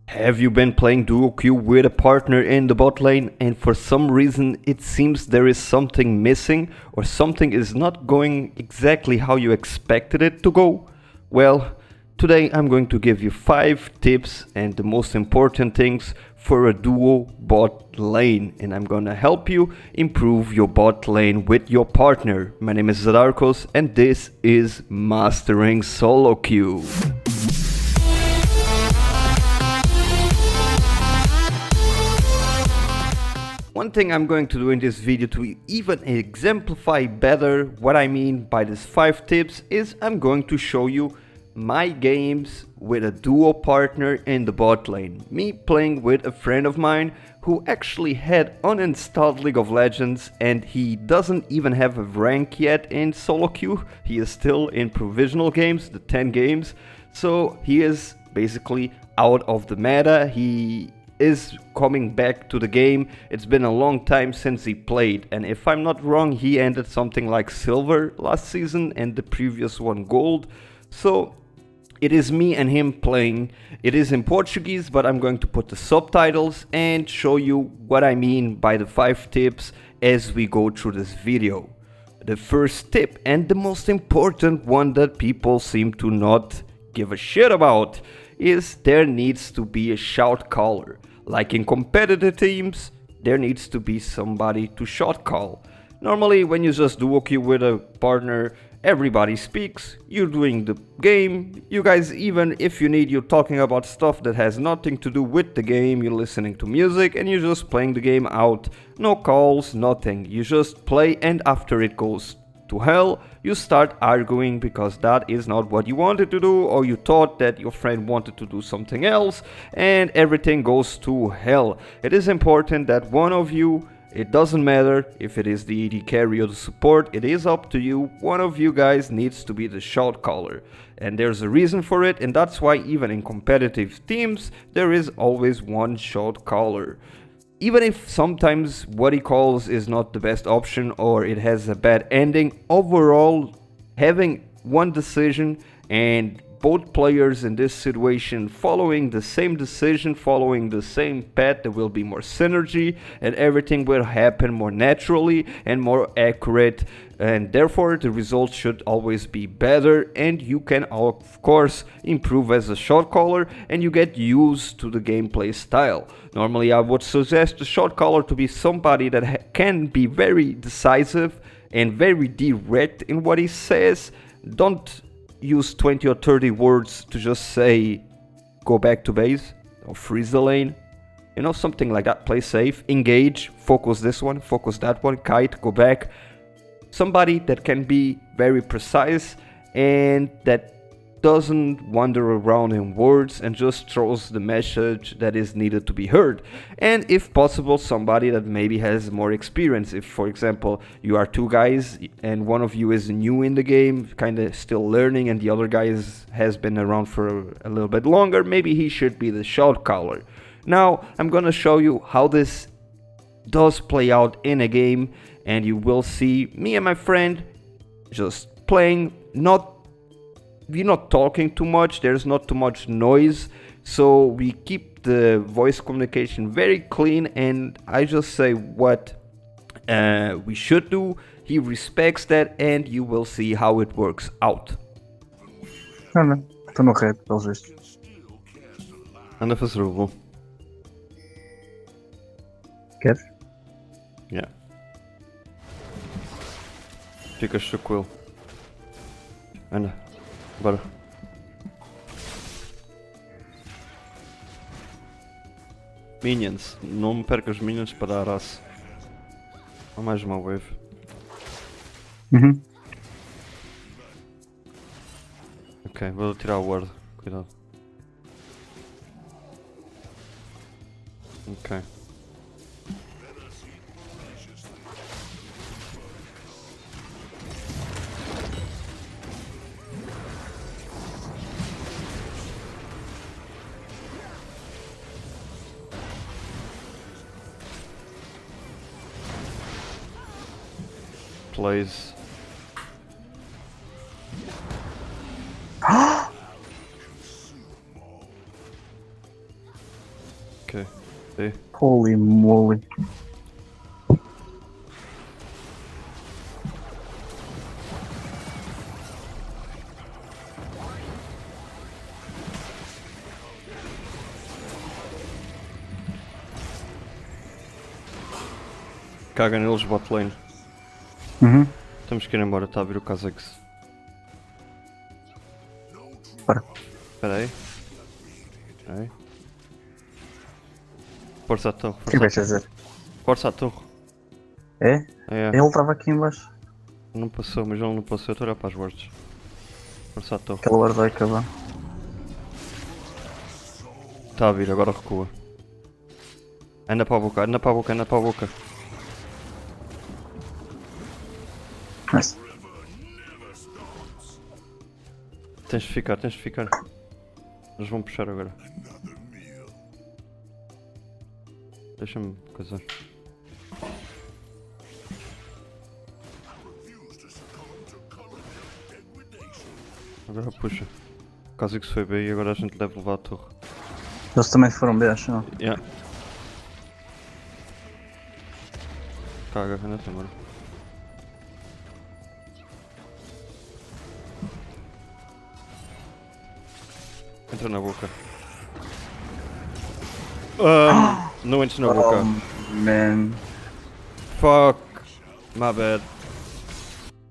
Have you been playing duo queue with a partner in the bot lane and for some reason it seems there is something missing or something is not going exactly how you expected it to go? Well, today I'm going to give you 5 tips and the most important things for a duo bot lane, and I'm gonna help you improve your bot lane with your partner. My name is Zadarkus and this is Mastering SoloQ. One thing I'm going to do in this video to even exemplify better what I mean by these 5 tips is I'm going to show you my games with a duo partner in the bot lane. Me playing with a friend of mine who actually had uninstalled League of Legends and he doesn't even have a rank yet in SoloQ. He is still in provisional games, the 10 games. So he is basically out of the meta. He is coming back to the game. It's been a long time since he played, and if I'm not wrong, he ended something like silver last season and the previous one gold. So it is me and him playing. It is in Portuguese, but I'm going to put the subtitles and show you what I mean by the 5 tips as we go through this video. The first tip, and the most important one that people seem to not give a shit about, is there needs to be a shout caller. Like in competitive teams, there needs to be somebody to shot call. Normally when you just duo queue with a partner, everybody speaks, you're doing the game, you guys, even if you need, you're talking about stuff that has nothing to do with the game, you're listening to music and you're just playing the game out. No calls, nothing, you just play, and after it goes to hell, you start arguing because that is not what you wanted to do, or you thought that your friend wanted to do something else, and everything goes to hell. It is important that one of you, it doesn't matter if it is the AD carry or the support, it is up to you, one of you guys needs to be the shot caller. And there's a reason for it, and that's why even in competitive teams, there is always one shot caller. Even if sometimes what he calls is not the best option or it has a bad ending, overall having one decision and both players in this situation following the same decision, following the same path, there will be more synergy and everything will happen more naturally and more accurate, and therefore the results should always be better, and you can of course improve as a shot caller and you get used to the gameplay style. Normally I would suggest the shot caller to be somebody that can be very decisive and very direct in what he says. Don't use 20 or 30 words to just say go back to base or freeze the lane, you know, something like that. Play safe, engage, focus this one, focus that one, kite, go back. Somebody that can be very precise and that doesn't wander around in words and just throws the message that is needed to be heard. And if possible, somebody that maybe has more experience. If for example you are 2 guys and one of you is new in the game, kind of still learning, and the other guy has been around for a little bit longer, maybe he should be the shot caller. Now I'm gonna show you how this does play out in a game, and you will see me and my friend just playing. We're not talking too much, there's not too much noise, so we keep the voice communication very clean, and I just say what we should do. He respects that, and you will see how it works out. Não, não. Estou no red, pelos vistos. Anda a fazer o bom. Queres? Yeah. Ficas tranquilo. Anda. Bora. Minions. Não me percas minions para dar aço. Há mais uma wave. Uhum. Ok, vou tirar o ward. Cuidado. Ok. Plays. Ok. Sim. Holy moly. Caga neles, Botlane. Uhum. Temos que ir embora, está a vir o Kazax. Para. Espera aí. Força a torre, O que força a vais torre. fazer? Força a torre. É? É, Ele estava aqui em baixo. não passou, mas ele não passou. Eu estou a olhar para as wards. Força a torre. Aquela hora vai acabar. Está a vir, agora recua. Anda para a boca, anda para a boca, anda para a boca. Nice. Tens de ficar, tens de ficar. Eles vão puxar agora. Deixa-me coisar. Agora puxa. Caso que se foi bem e agora a gente deve levar a torre. Eles também foram bem, acho não? Yeah. Caga, anda-te embora. Entra na boca. Não entres na boca. Man. Fuck. My bad.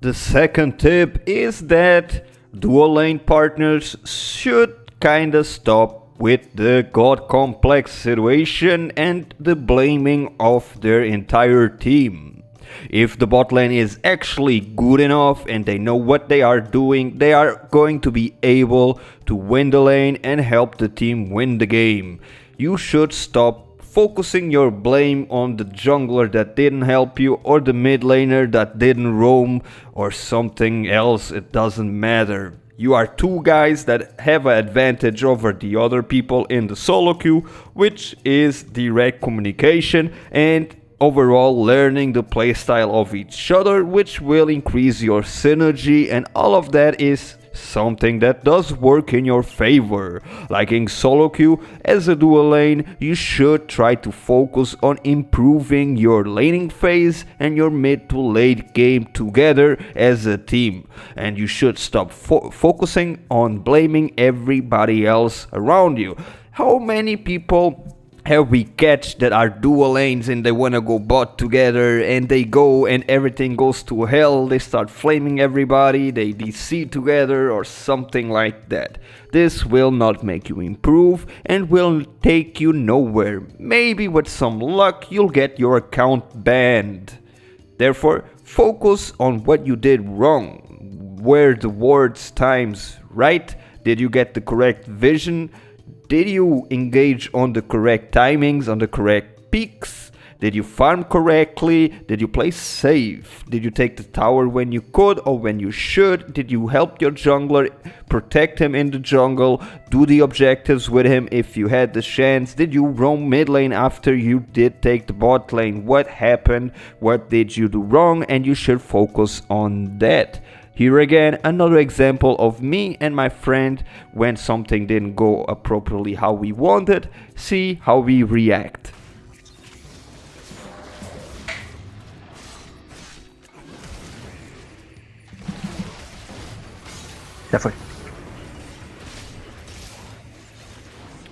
The second tip is that dual lane partners should kinda stop with the god complex situation and the blaming of their entire team. If the bot lane is actually good enough and they know what they are doing, they are going to be able to win the lane and help the team win the game. You should stop focusing your blame on the jungler that didn't help you or the mid laner that didn't roam or something else. It doesn't matter. You are two guys that have an advantage over the other people in the SoloQ, which is direct communication and overall learning the playstyle of each other, which will increase your synergy, and all of that is something that does work in your favor. Like in SoloQ, as a dual lane, you should try to focus on improving your laning phase and your mid to late game together as a team. And you should stop focusing on blaming everybody else around you. How many people have we catch that are dual lanes and they wanna go bot together and they go and everything goes to hell, they start flaming everybody, they DC together or something like that. This will not make you improve and will take you nowhere. Maybe with some luck you'll get your account banned. Therefore, focus on what you did wrong. Were the wards times right? Did you get the correct vision? Did you engage on the correct timings, on the correct peaks? Did you farm correctly? Did you play safe? Did you take the tower when you could or when you should? Did you help your jungler, protect him in the jungle, do the objectives with him if you had the chance? Did you roam mid lane after you did take the bot lane? What happened? What did you do wrong? And you should focus on that. Here again, another example of me and my friend when something didn't go appropriately how we wanted. See how we react. Já foi.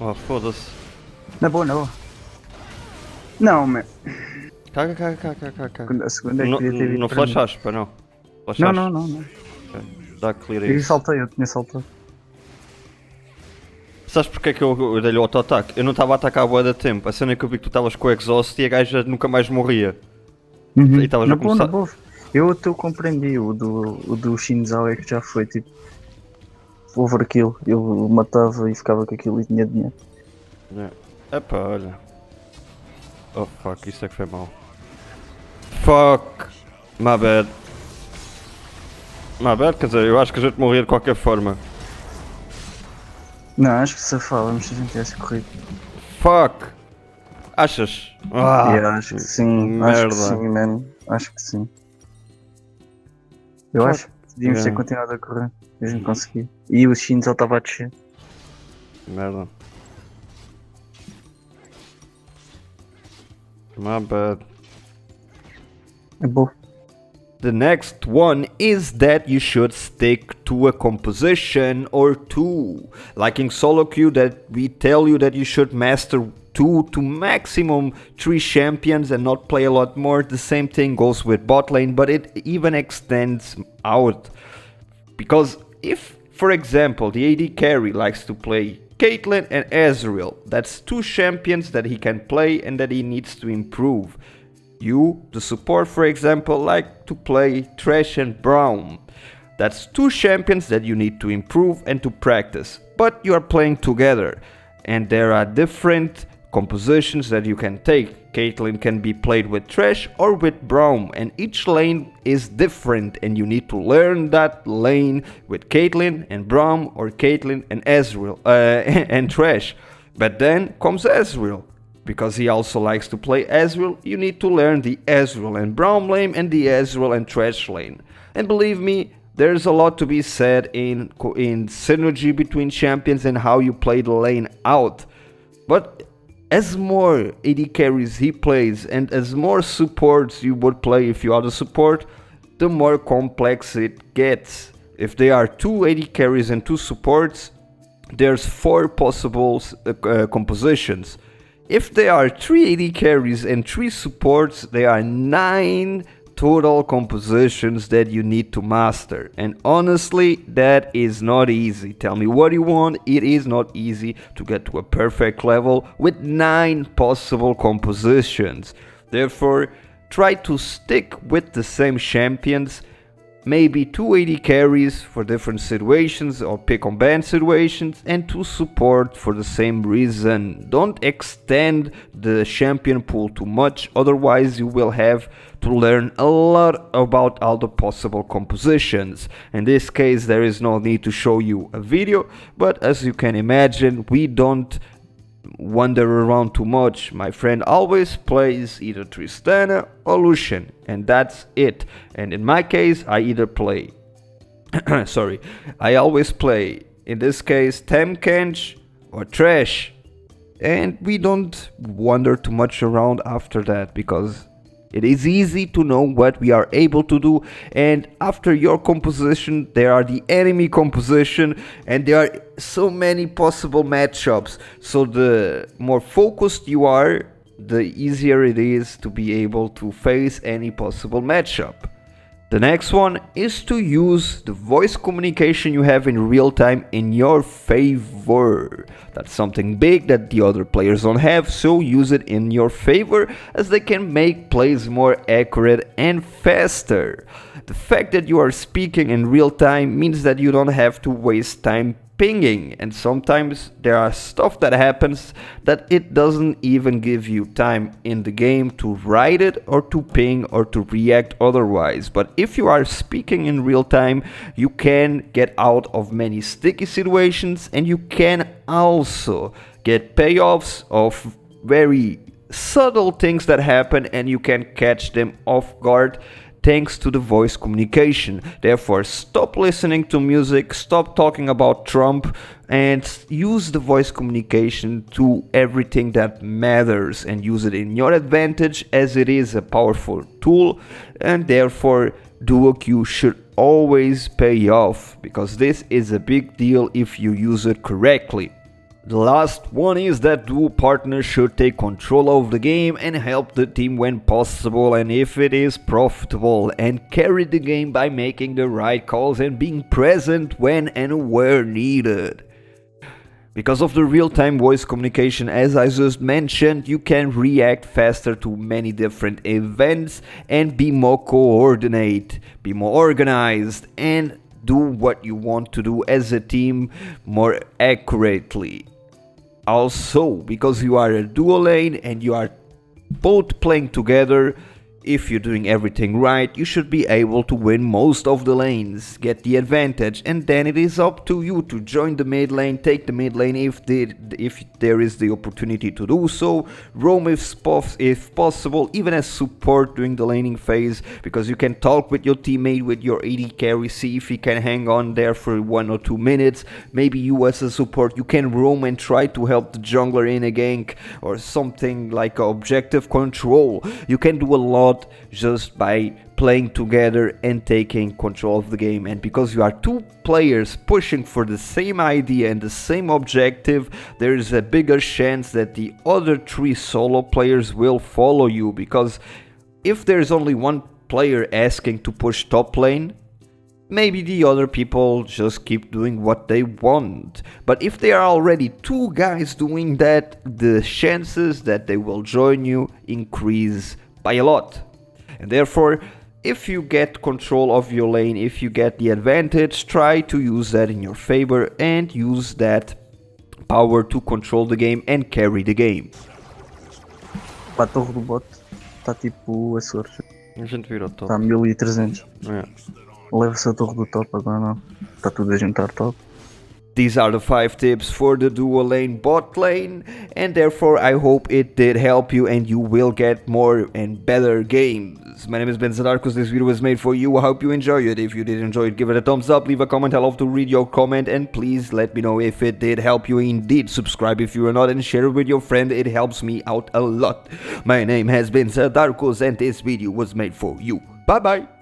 Oh, foda-se. Na boa, na boa. Não, man. Caga. A segunda é que devia ter vindo Não para mim. flashaste, pá, não. Não, Flashaste? não. Ok. Dá clear a Eu isso. saltei, eu tinha saltado. Sabes porque é que eu dei-lhe o auto-ataque? Eu não estava a atacar a boa da tempo. A cena é que eu vi que tu estavas com o exhaust e a gaja nunca mais morria. Uhum. E estavas Na a boa, começar... na boa. Eu até o compreendi, o do Shinzao é que já foi tipo overkill. Eu matava e ficava com aquilo e tinha dinheiro. Epá, olha. Oh fuck, isto é que foi mal. Fuck! My bad. Quer dizer, eu acho que a gente morria de qualquer forma. Não, acho que safávamos se a gente tivesse corrido. Fuck! Achas? Yeah, acho que sim, merda. acho que sim, man. Acho que sim. Eu Fuck. acho que devíamos ter continuado a correr. A gente conseguiu. E o Shinzao estava a descer. Merda. My bad. É bom. The next one is that you should stick to a composition or two. Like in SoloQ, that we tell you that you should master 2 to maximum 3 champions and not play a lot more. The same thing goes with Botlane, but it even extends out. Because if, for example, the AD carry likes to play Caitlyn and Ezreal, that's 2 champions that he can play and that he needs to improve. You, the support, for example, like to play Thresh and Braum. That's 2 champions that you need to improve and to practice, but you are playing together, and there are different compositions that you can take. Caitlyn can be played with Thresh or with Braum, and each lane is different, and you need to learn that lane with Caitlyn and Braum, or Caitlyn and Ezreal and Thresh. But then comes Ezreal. Because he also likes to play Ezreal, you need to learn the Ezreal and Braum lane and the Ezreal and Thresh lane. And believe me, there's a lot to be said in synergy between champions and how you play the lane out. But as more AD carries he plays and as more supports you would play if you are the support, the more complex it gets. If there are 2 AD carries and 2 supports, there's 4 possible compositions. If there are 3 AD carries and 3 supports, there are 9 total compositions that you need to master. And honestly, that is not easy. Tell me what you want, it is not easy to get to a perfect level with 9 possible compositions. Therefore, try to stick with the same champions. Maybe 2 AD carries for different situations or pick on ban situations, and 2 support for the same reason. Don't extend the champion pool too much, otherwise you will have to learn a lot about all the possible compositions. In this case, there is no need to show you a video, but as you can imagine, we don't wander around too much. My friend always plays either Tristana or Lucian, and that's it. And in my case, I either play I always play, in this case, Temkench or Thresh, and we don't wander too much around after that, because it is easy to know what we are able to do, and after your composition there are the enemy composition, and there are so many possible matchups. So the more focused you are, the easier it is to be able to face any possible matchup. The next one is to use the voice communication you have in real time in your favor. That's something big that the other players don't have, so use it in your favor, as they can make plays more accurate and faster. The fact that you are speaking in real time means that you don't have to waste time pinging, and sometimes there are stuff that happens that it doesn't even give you time in the game to write it or to ping or to react otherwise. But if you are speaking in real time, you can get out of many sticky situations, and you can also get payoffs of very subtle things that happen, and you can catch them off guard thanks to the voice communication. Therefore, stop listening to music, stop talking about Trump, and use the voice communication to everything that matters, and use it in your advantage, as it is a powerful tool, and therefore duo Q should always pay off, because this is a big deal if you use it correctly. The last one is that duo partners should take control of the game and help the team when possible and if it is profitable, and carry the game by making the right calls and being present when and where needed. Because of the real-time voice communication, as I just mentioned, you can react faster to many different events and be more coordinated, be more organized, and do what you want to do as a team more accurately. Also, because you are a duo lane and you are both playing together, if you're doing everything right, you should be able to win most of the lanes, get the advantage, and then it is up to you to join the mid lane, take the mid lane if there is the opportunity to do so, roam if possible, even as support during the laning phase, because you can talk with your teammate, with your AD carry, see if he can hang on there for 1 or 2 minutes. Maybe you as a support, you can roam and try to help the jungler in a gank or something like objective control. You can do a lot just by playing together and taking control of the game, and because you are two players pushing for the same idea and the same objective, there is a bigger chance that the other 3 solo players will follow you, because if there's only one player asking to push top lane, maybe the other people just keep doing what they want. But if there are already 2 guys doing that, the chances that they will join you increase by a lot. And therefore, if you get control of your lane, if you get the advantage, try to use that in your favor and use that power to control the game and carry the game. Para a torre do bot está tipo Açores. A gente vira o top. Está 1300. É. Leva-se a torre do top agora não. Está tudo a juntar top. These are the 5 tips for the dual lane bot lane, and therefore I hope it did help you and you will get more and better games. My name is Zadarkus, this video was made for you. I hope you enjoy it. If you did enjoy it, give it a thumbs up, leave a comment. I love to read your comment, and please let me know if it did help you indeed. Subscribe if you are not and share it with your friend, it helps me out a lot. My name has been Zadarkus and this video was made for you. Bye bye.